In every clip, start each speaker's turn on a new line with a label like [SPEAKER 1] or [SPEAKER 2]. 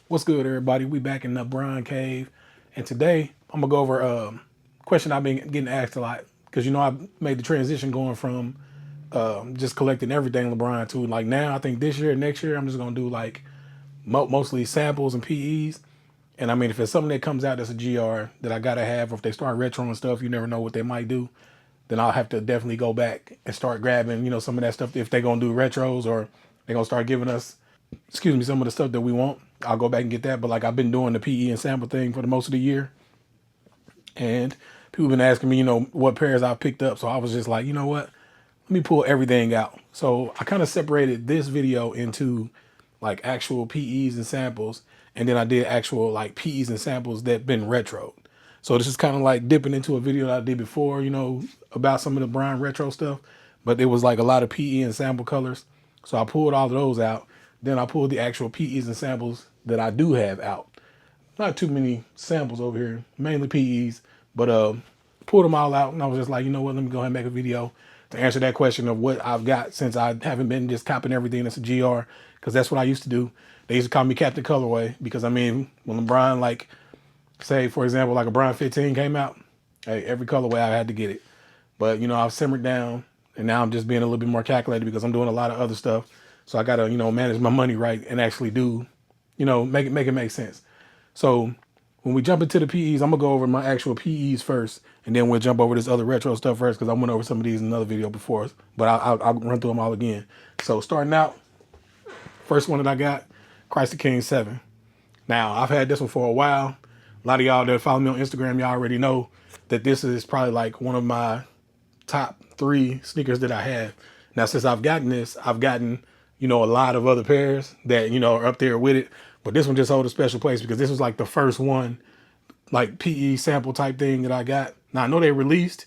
[SPEAKER 1] What's good, everybody? We back in the LeBron cave, and today I'm gonna go over a question I've been getting asked a lot because I made the transition going from just collecting everything LeBron to like now. I think this year, next year, I'm just gonna do like mostly samples and PEs. And I mean, if it's something that comes out that's a GR that I gotta have, or if they start retro and stuff, you never know what they might do. Then I'll have to definitely go back and start grabbing, some of that stuff if they're gonna do retros or they're gonna start giving us, some of the stuff that we want. I'll go back and get that. But like I've been doing the PE and sample thing for the most of the year, and people have been asking me, what pairs I picked up. So I was just like, you know what? Let me pull everything out. So I kind of separated this video into like actual PEs and samples, and then I did actual like PEs and samples that been retroed. So this is kind of like dipping into a video that I did before, about some of the Brian retro stuff, but it was like a lot of PE and sample colors. So I pulled all of those out. Then I pulled the actual PEs and samples that I do have out. Not too many samples over here, mainly PEs, but pulled them all out, and I was just like, you know what, let me go ahead and make a video to answer that question of what I've got, since I haven't been just copping everything that's a GR, because that's what I used to do. They used to call me Captain Colorway, because I mean, when LeBron, like, say, for example, like a LeBron 15 came out, hey, every colorway I had to get it. But, I've simmered down, and now I'm just being a little bit more calculated because I'm doing a lot of other stuff. So I got to, manage my money right and actually do, make it make sense. So when we jump into the PEs, I'm going to go over my actual PEs first, and then we'll jump over this other retro stuff first, because I went over some of these in another video before, but I'll run through them all again. So starting out, first one that I got, Christ the King 7. Now, I've had this one for a while. A lot of y'all that follow me on Instagram, y'all already know that this is probably like one of my top 3 sneakers that I have. Now, since I've gotten this, I've gotten, a lot of other pairs that, are up there with it. But this one just holds a special place because this was like the first one, like PE sample type thing that I got. Now, I know they released,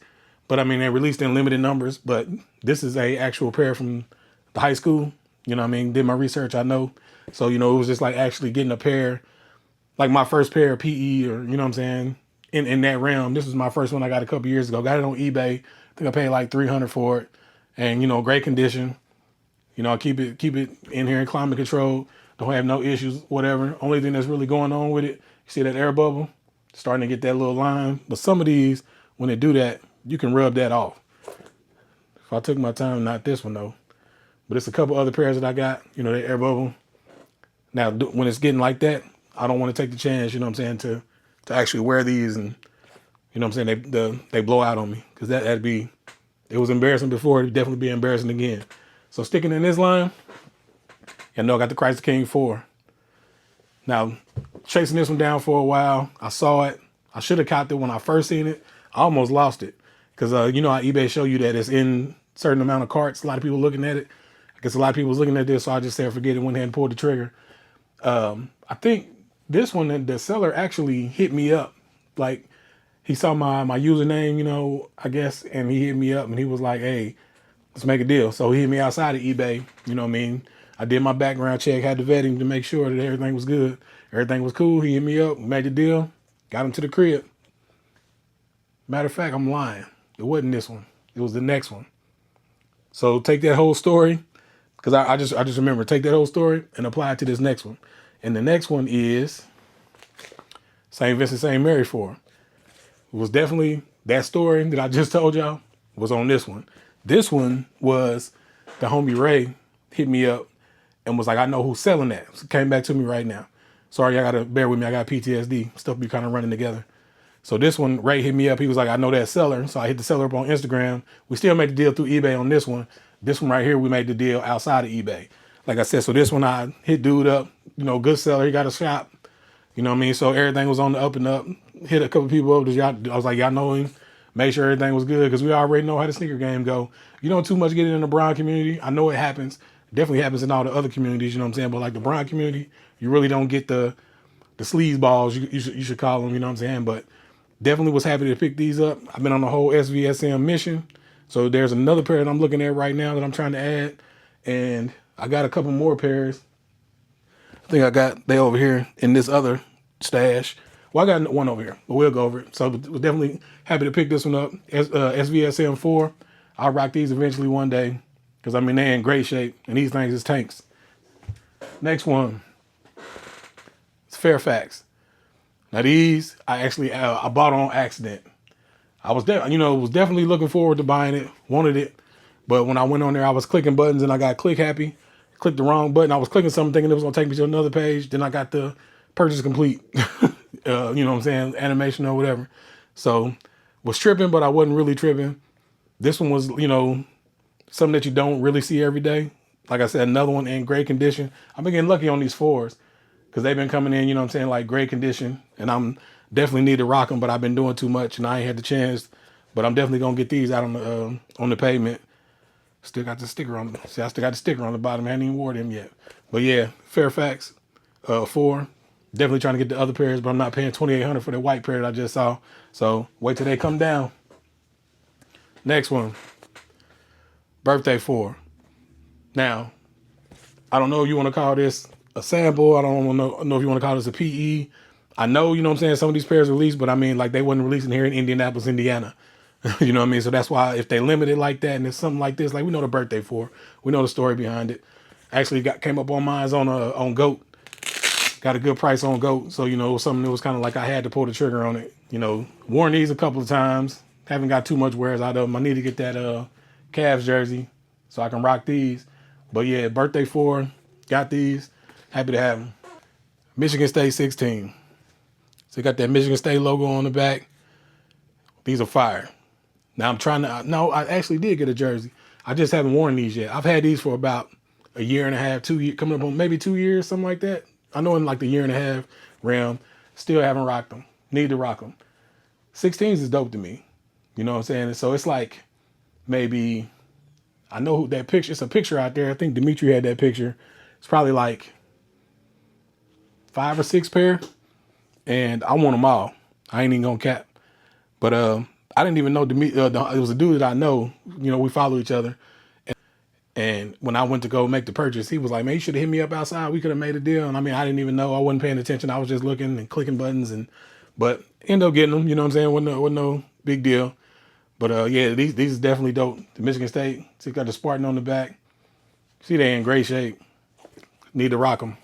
[SPEAKER 1] but I mean, they released in limited numbers. But this is a actual pair from the high school. Did my research, I know. So, it was just like actually getting a pair, like my first pair of PE, or, what I'm saying, in that realm. This was my first one I got a couple years ago. Got it on eBay. I think I paid like $300 for it. And, great condition. I keep it in here in climate control. Don't have no issues, whatever. Only thing that's really going on with it, you see that air bubble? Starting to get that little line. But some of these, when they do that, you can rub that off. If I took my time, not this one though. But it's a couple other pairs that I got, that air bubble. Now, when it's getting like that, I don't want to take the chance, to actually wear these and, they blow out on me. Because that'd be, it was embarrassing before, it'd definitely be embarrassing again. So sticking in this line, I got the Christ the King 4. Now, chasing this one down for a while, I saw it. I should have copped it when I first seen it. I almost lost it. Because, how eBay show you that it's in certain amount of carts. A lot of people looking at it. I guess a lot of people was looking at this, so I just said forget it, went ahead and pulled the trigger. I think this one, the seller actually hit me up. Like, he saw my username, I guess, and he hit me up and he was like, hey, let's make a deal. So he hit me outside of eBay, I did my background check, had to vet him to make sure that everything was good. Everything was cool. He hit me up, made the deal, got him to the crib. Matter of fact, I'm lying. It wasn't this one. It was the next one. So take that whole story, because I just remember, take that whole story and apply it to this next one. And the next one is St. Vincent St. Mary 4. It was definitely that story that I just told y'all was on this one. This one was the homie Ray hit me up and was like, I know who's selling that. So came back to me right now. Sorry, y'all gotta bear with me. I got PTSD. Stuff be kind of running together. So this one, Ray hit me up. He was like, I know that seller. So I hit the seller up on Instagram. We still made the deal through eBay on this one. This one right here, we made the deal outside of eBay. Like I said, so this one I hit dude up, good seller. He got a shop. So everything was on the up and up. Hit a couple people up. I was like, y'all know him. Make sure everything was good, because we already know how the sneaker game go. You don't too much get it in the Bron community. I know it happens. It definitely happens in all the other communities, But like the Bron community, you really don't get the sleaze balls, you should call them, But definitely was happy to pick these up. I've been on the whole SVSM mission. So there's another pair that I'm looking at right now that I'm trying to add. And I got a couple more pairs. I think they over here in this other stash. Well, I got one over here, but we'll go over it. So we're definitely happy to pick this one up. SVSM 4. I'll rock these eventually one day, because they're in great shape, and these things is tanks. Next one. It's Fairfax. Now these I actually I bought on accident. I was was definitely looking forward to buying it, wanted it, but when I went on there, I was clicking buttons and I got click happy, clicked the wrong button. I was clicking something thinking it was gonna take me to another page. Then I got the purchase complete, you know what I'm saying, animation or whatever. So was tripping, but I wasn't really tripping. This one was, something that you don't really see every day. Like I said, another one in great condition. I've been getting lucky on these 4s because they've been coming in, like great condition, and I'm definitely need to rock them, but I've been doing too much and I ain't had the chance. But I'm definitely gonna get these out on the pavement. Still got the sticker on. See, I still got the sticker on the bottom. I haven't even wore them yet. But yeah, Fairfax 4. Definitely trying to get the other pairs, but I'm not paying $2,800 for the white pair that I just saw. So wait till they come down. Next one, birthday 4. Now, I don't know if you want to call this a sample. I don't know if you want to call this a PE. I know, some of these pairs are released, but I mean, like they wasn't releasing here in Indianapolis, Indiana. You know what I mean? So that's why if they limit it like that and it's something like this, like we know the birthday 4. We know the story behind it. Actually came up on mine on GOAT. Got a good price on GOAT. So, it was something that was kind of like I had to pull the trigger on it. Worn these a couple of times. Haven't got too much wears out of them. I need to get that Cavs jersey so I can rock these. But yeah, birthday 4, got these. Happy to have them. Michigan State 16. So you got that Michigan State logo on the back. These are fire. Now I'm trying to, no, I actually did get a jersey. I just haven't worn these yet. I've had these for about a year and a half, 2 years, coming up on maybe 2 years, something like that. I know in like the year and a half realm, still haven't rocked them. Need to rock them. 16s is dope to me. You know what I'm saying? So it's like maybe, I know who that picture, it's a picture out there. I think Dimitri had that picture. It's probably like 5 or 6 pair. And I want them all. I ain't even gonna cap. But I didn't even know it was a dude that I know. We follow each other. And when I went to go make the purchase, he was like, man, you should have hit me up outside. We could have made a deal. And I mean, I didn't even know. I wasn't paying attention. I was just looking and clicking buttons. But ended up getting them. You know what I'm saying? Wasn't no big deal. But yeah, these is definitely dope. The Michigan State. See, got the Spartan on the back. See, they in great shape. Need to rock them.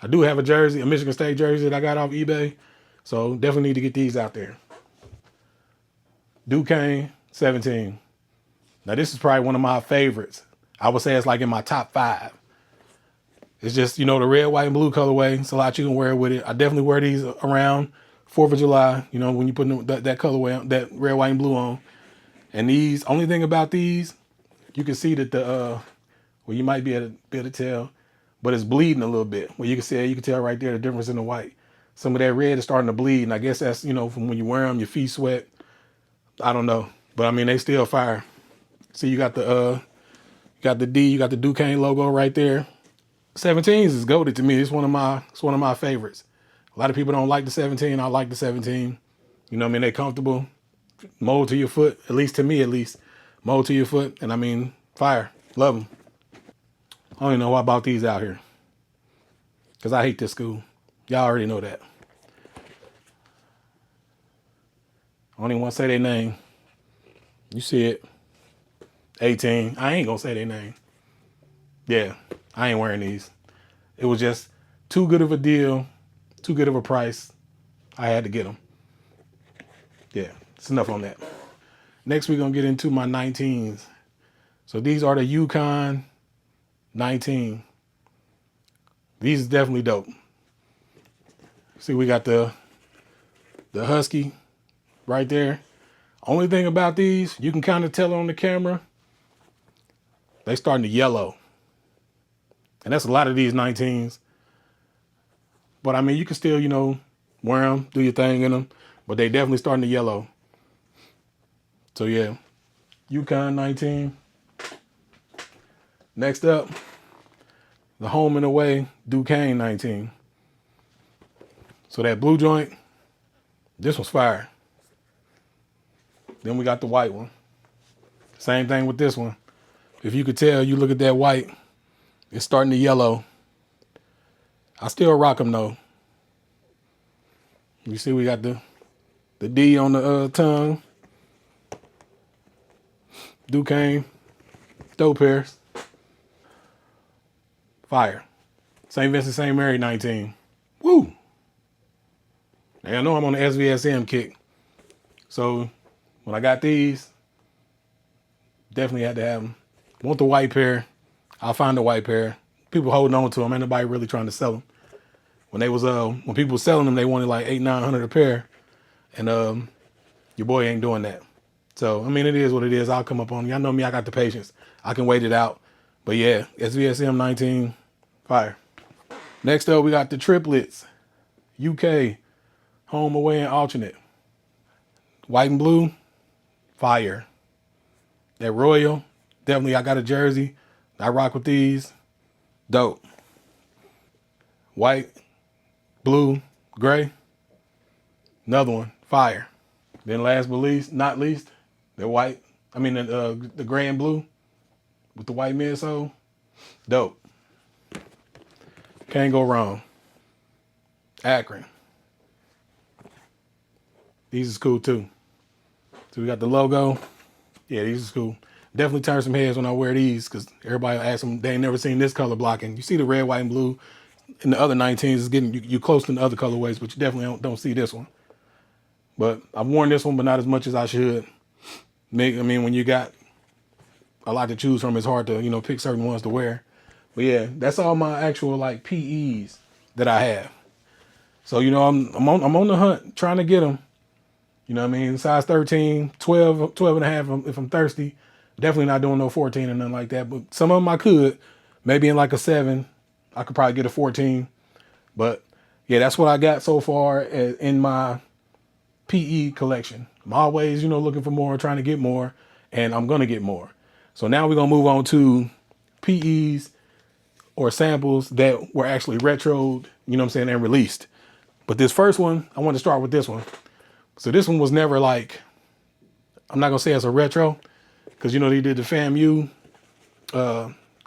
[SPEAKER 1] I do have a jersey, a Michigan State jersey that I got off eBay. So definitely need to get these out there. Duquesne 17. Now this is probably one of my favorites. I would say it's like in my top 5. It's just, the red, white, and blue colorway. It's a lot you can wear with it. I definitely wear these around 4th of July, when you put that colorway, that red, white, and blue on. And these, only thing about these, you can see that you might be able to tell, but it's bleeding a little bit. Well, you can tell right there the difference in the white. Some of that red is starting to bleed, and I guess that's, from when you wear them, your feet sweat. I don't know, but I mean, they still fire. See, you got the D, you got the Duquesne logo right there. 17s is goated to me. It's one of my favorites. A lot of people don't like the 17. I like the 17. You know what I mean? They're comfortable. Mold to your foot, at least to me, mold to your foot. And I mean, fire. Love them. I don't even know why I bought these out here. Because I hate this school. Y'all already know that. I don't even want to say their name. You see it. 18. I ain't going to say their name. Yeah, I ain't wearing these. It was just too good of a deal, too good of a price. I had to get them. Yeah, it's enough on that. Next, we're going to get into my 19s. So these are the Yukon 19. These is definitely dope. See, we got the Husky right there. Only thing about these, you can kind of tell on the camera, they starting to yellow. And that's a lot of these 19s. But I mean, you can still, wear them, do your thing in them. But they definitely starting to yellow. So yeah, Yukon 19. Next up, the home and away Duquesne 19. So that blue joint, this one's fire. Then we got the white one. Same thing with this one. If you could tell, you look at that white, it's starting to yellow. I still rock them though. You see we got the D on the tongue. Duquesne. Dope pairs. Fire. St. Vincent St. Mary 19. Woo! And I know I'm on the SVSM kick. So when I got these, definitely had to have them. Want the white pair. I'll find the white pair. People holding on to them. Ain't nobody really trying to sell them. When people were selling them, they wanted like 800-900 a pair. And your boy ain't doing that. So, I mean, it is what it is. I'll come up on y'all know me, I got the patience. I can wait it out. But yeah, SVSM 19, fire. Next up, we got the triplets. UK, home, away, and alternate. White and blue, fire. That royal, definitely I got a jersey. I rock with these. Dope. White, blue, gray. Another one, fire. Then last but not least, the white. The gray and blue with the white midsole. Dope. Can't go wrong. Akron. These is cool too. So we got the logo. Yeah, these is cool. Definitely turn some heads when I wear these because everybody asks them, they ain't never seen this color blocking. You see the red, white, and blue in the other 19s is getting you close to the other colorways, but you definitely don't see this one. But I've worn this one, but not as much as I should. When you got a lot to choose from, it's hard to, pick certain ones to wear. But yeah, that's all my actual like PEs that I have. So, I'm on the hunt trying to get them. Size 13, 12 and a half if I'm thirsty. Definitely not doing no 14 or nothing like that. But some of them I could. Maybe in like a 7, I could probably get a 14. But yeah, that's what I got so far in my PE collection. I'm always, looking for more, trying to get more, and I'm going to get more. So now we're going to move on to PEs or samples that were actually retroed, and released. But this first one, I want to start with this one. So this one was never like, I'm not going to say it's a retro, because, they did the FAMU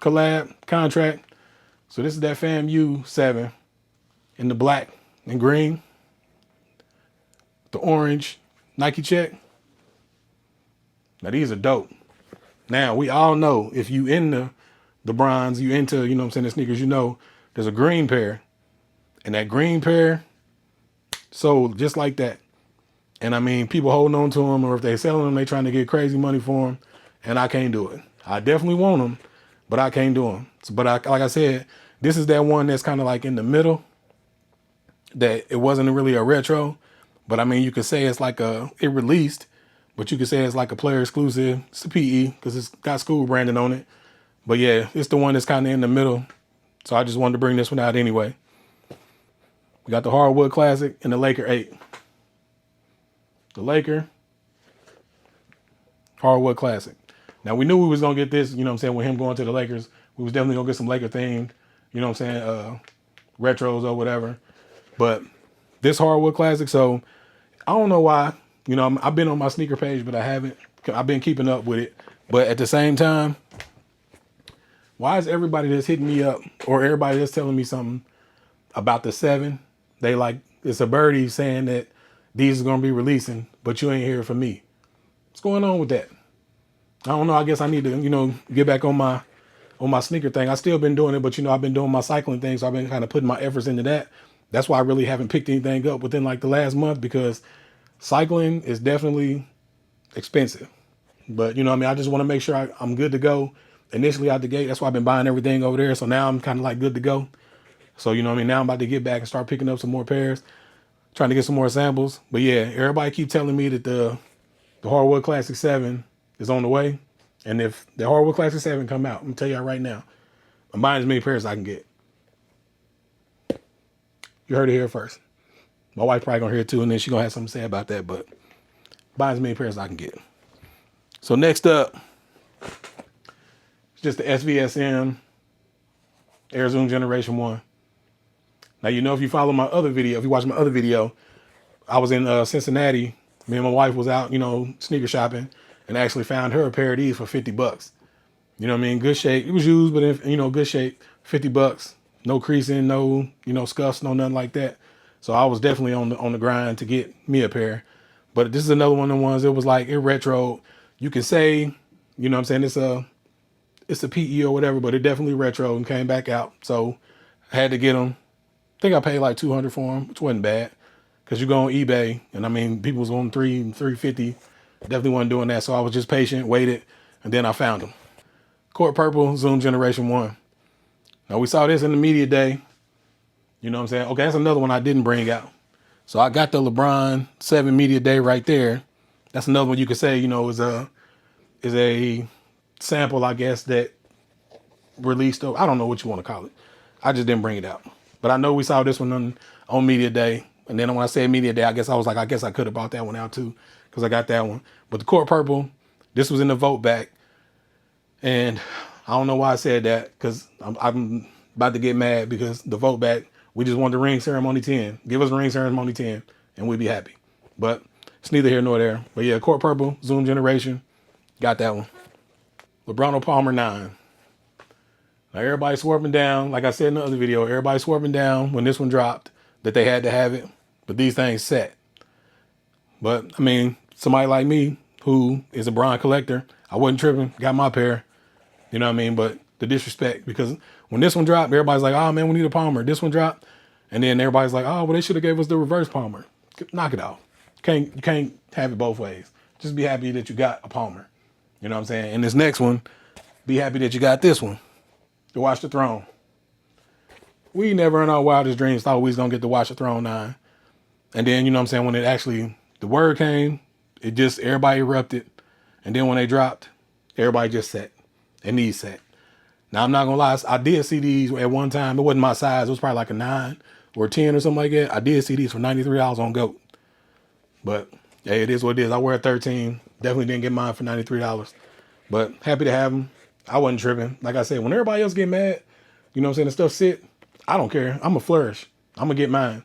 [SPEAKER 1] collab contract. So this is that FAMU 7 in the black and green. The orange Nike check. Now these are dope. Now we all know if you into the bronze, you into, the sneakers, there's a green pair. And that green pair sold just like that. And people holding on to them, or if they selling them, they trying to get crazy money for them. And I can't do it. I definitely want them, but I can't do them. But like I said, this is that one that's kind of like in the middle, that it wasn't really a retro. But you could say it's like it released, but you could say it's like a player exclusive. It's a PE because it's got school branding on it. But yeah, it's the one that's kind of in the middle. So I just wanted to bring this one out anyway. We got the Hardwood Classic and the Laker 8. The Laker Hardwood Classic. Now we knew we was going to get this, with him going to the Lakers. We was definitely going to get some Laker themed, retros or whatever. But this Hardwood Classic, so I don't know why. I've been on my sneaker page, but I haven't. I've been keeping up with it. But at the same time, why is everybody that's hitting me up or everybody that's telling me something about the 7, they like, it's a birdie saying that these are going to be releasing, but you ain't hear from me. What's going on with that? I don't know. I guess I need to, get back on my sneaker thing. I still been doing it, but I've been doing my cycling thing. So I've been kind of putting my efforts into that. That's why I really haven't picked anything up within like the last month, because cycling is definitely expensive. But I just want to make sure I'm good to go initially out the gate. That's why I've been buying everything over there. So now I'm kind of like good to go. So, now I'm about to get back and start picking up some more pairs, trying to get some more samples. But yeah, everybody keep telling me that the Hardwood Classic 7 is on the way. And if the Hardwood Classic 7 come out, I'm going to tell y'all right now, I'm buying as many pairs as I can get. You heard it here first. My wife probably going to hear it too, and then she's going to have something to say about that. But buying as many pairs as I can get. So next up, it's just the SVSM Air Zoom Generation 1. Now, if you follow my other video, if you watch my other video, I was in Cincinnati. Me and my wife was out, sneaker shopping, and actually found her a pair of these for $50. Good shape. It was used, but good shape. $50. No creasing, no, scuffs, no nothing like that. So I was definitely on the grind to get me a pair. But this is another one of the ones. It was like it retro. You can say, it's a PE or whatever, but it definitely retro and came back out. So I had to get them. I think I paid like $200 for them, which wasn't bad. Because you go on eBay, and I mean, people was on 350. Definitely wasn't doing that. So I was just patient, waited, and then I found them. Court Purple, Zoom Generation 1. Now we saw this in the media day. You know what I'm saying? Okay, that's another one I didn't bring out. So I got the LeBron 7 media day right there. That's another one you could say, you know, is a sample, I guess, that released. I don't know what you want to call it. I just didn't bring it out. But I know we saw this one on media day. And then when I said media day, I guess I could have brought that one out too, because I got that one. But the Court Purple, this was in the vote back. And I don't know why I said that, because I'm about to get mad, because the vote back, we just want the ring ceremony 10. Give us the ring ceremony 10 and we'd be happy. But it's neither here nor there. But yeah, Court Purple, Zoom Generation, got that one. LeBron Palmer 9. Now everybody swerving down, like I said in the other video, everybody swerving down when this one dropped that they had to have it. But these things set. But I mean, somebody like me who is a Bron collector, I wasn't tripping, got my pair. You know what I mean? But the disrespect, because when this one dropped, everybody's like, oh man, we need a Palmer. This one dropped. And then everybody's like, oh, well, they should have gave us the reverse Palmer. Knock it off. You can't have it both ways. Just be happy that you got a Palmer. You know what I'm saying? And this next one, be happy that you got this one. To Watch the Throne. We never in our wildest dreams thought we was going to get to Watch the Throne 9. And then, you know what I'm saying, when it actually, the word came, it just, everybody erupted. And then when they dropped, everybody just sat. And these sat. Now, I'm not going to lie, I did see these at one time. It wasn't my size. It was probably like a 9 or a 10 or something like that. I did see these for $93 on GOAT. But, hey, it is what it is. I wear a 13. Definitely didn't get mine for $93. But happy to have them. I wasn't tripping. Like I said, when everybody else get mad, you know what I'm saying, the stuff sit, I don't care. I'm going to flourish. I'm going to get mine.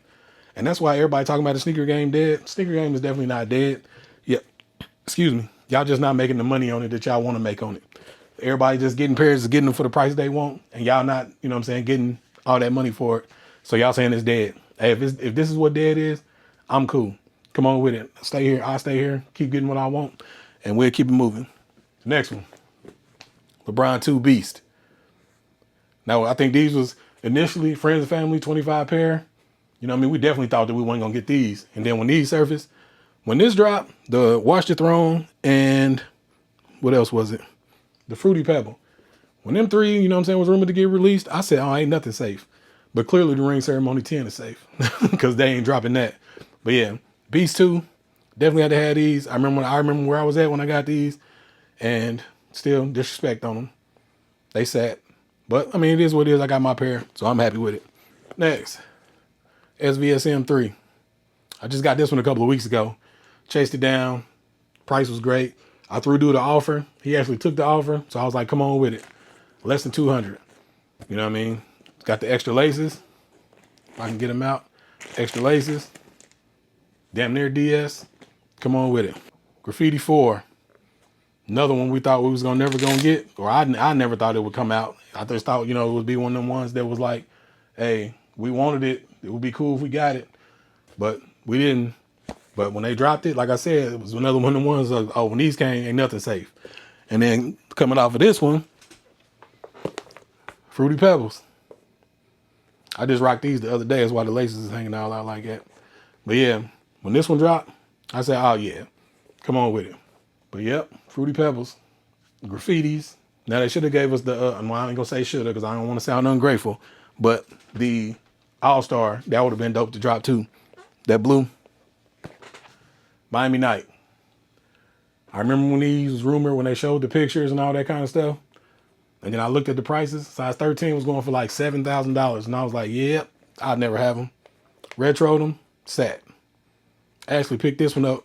[SPEAKER 1] And that's why everybody talking about the sneaker game dead. Sneaker game is definitely not dead. Yeah, excuse me. Y'all just not making the money on it that y'all want to make on it. Everybody just getting pairs, getting them for the price they want. And y'all not, you know what I'm saying, getting all that money for it. So y'all saying it's dead. Hey, if this is what dead is, I'm cool. Come on with it. Stay here. I'll stay here. Keep getting what I want. And we'll keep it moving. Next one. LeBron 2 Beast. Now, I think these was initially friends and family, 25 pair. You know what I mean? We definitely thought that we weren't going to get these. And then when these surfaced, when this dropped, the Watch the Throne and what else was it? The Fruity Pebble. When them three, you know what I'm saying, was rumored to get released, I said, oh, ain't nothing safe. But clearly the ring ceremony 10 is safe because they ain't dropping that. But yeah, Beast 2, definitely had to have these. I remember where I was at when I got these, and still disrespect on them. They sat. But I mean, it is what it is. I got my pair, so I'm happy with it. Next, SVSM 3. I just got this one a couple of weeks ago. Chased it down. Price was great. I threw dude the offer. He actually took the offer, so I was like, come on with it. Less than 200. You know what I mean? It's got the extra laces. If I can get them out. Extra laces. Damn near DS. Come on with it. Graffiti 4. Another one we thought we was never gonna get, or I never thought it would come out. I just thought, you know, it would be one of them ones that was like, hey, we wanted it. It would be cool if we got it, but we didn't. But when they dropped it, like I said, it was another one of the ones like, oh, when these came, ain't nothing safe. And then coming off of this one, Fruity Pebbles. I just rocked these the other day. That's why the laces is hanging all out like that. But yeah, when this one dropped, I said, oh yeah, come on with it. But yep, Fruity Pebbles, graffitis. Now they should have gave us the, well, I ain't gonna say should have because I don't want to sound ungrateful, but the All-Star, that would have been dope to drop too. That blue. Miami Night. I remember when these was rumored, when they showed the pictures and all that kind of stuff. And then I looked at the prices. Size 13 was going for like $7,000. And I was like, yep, I'd never have them. Retroed them, sat. Actually picked this one up.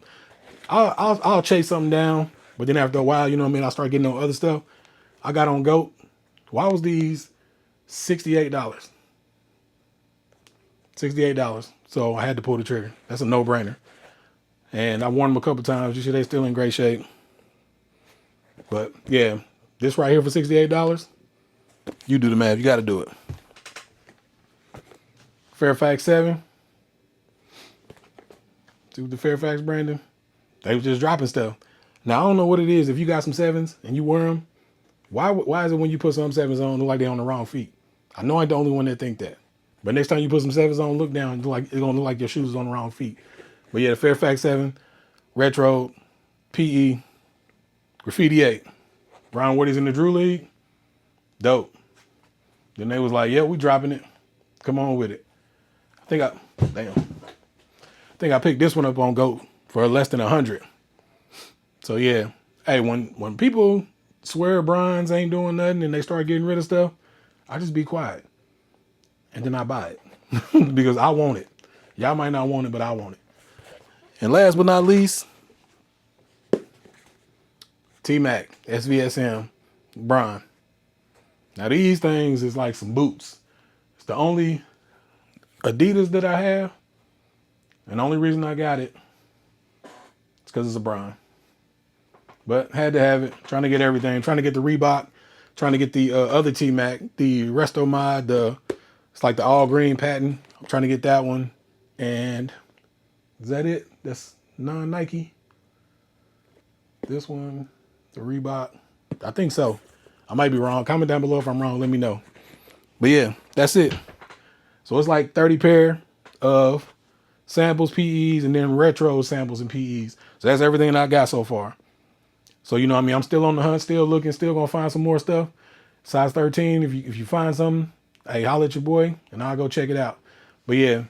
[SPEAKER 1] I'll chase something down. But then after a while, you know what I mean, I start getting on other stuff. I got on GOAT. Why was these $68? $68. So I had to pull the trigger. That's a no-brainer. And I worn them a couple times. You see they still in great shape. But yeah, this right here for $68, you do the math. You got to do it. Fairfax 7. See with the Fairfax branding? They was just dropping stuff. Now, I don't know what it is. If you got some 7s and you wear them, why is it when you put some 7s on, look like they're on the wrong feet? I know I ain't the only one that think that. But next time you put some 7s on, look down. It's gonna look like your shoes is on the wrong feet. But yeah, the Fairfax 7, Retro, PE, Graffiti 8. Brian Woody's in the Drew League. Dope. Then they was like, yeah, we dropping it. Come on with it. I think I picked this one up on GOAT for less than 100. So yeah. Hey, when people swear Bronze ain't doing nothing and they start getting rid of stuff, I just be quiet. And then I buy it. Because I want it. Y'all might not want it, but I want it. And last but not least, T-Mac, SVSM, Bron. Now these things is like some boots. It's the only Adidas that I have. And the only reason I got it is because it's a Bron. But had to have it. Trying to get everything. Trying to get the Reebok. Trying to get the other T-Mac. The Resto Mod. It's like the all green patent. I'm trying to get that one. And is that it? That's non-Nike. This one. The Reebok. I think so. I might be wrong. Comment down below if I'm wrong. Let me know. But yeah, that's it. So it's like 30 pair of samples, PEs, and then retro samples and PEs. So that's everything I got so far. So, you know what I mean? I'm still on the hunt, still looking, still going to find some more stuff. Size 13, if you find something, hey, holla at your boy, and I'll go check it out. But yeah,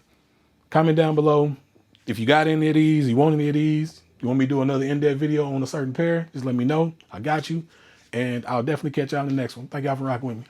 [SPEAKER 1] comment down below. If you got any of these, you want any of these, you want me to do another in-depth video on a certain pair, just let me know. I got you. And I'll definitely catch y'all in the next one. Thank y'all for rocking with me.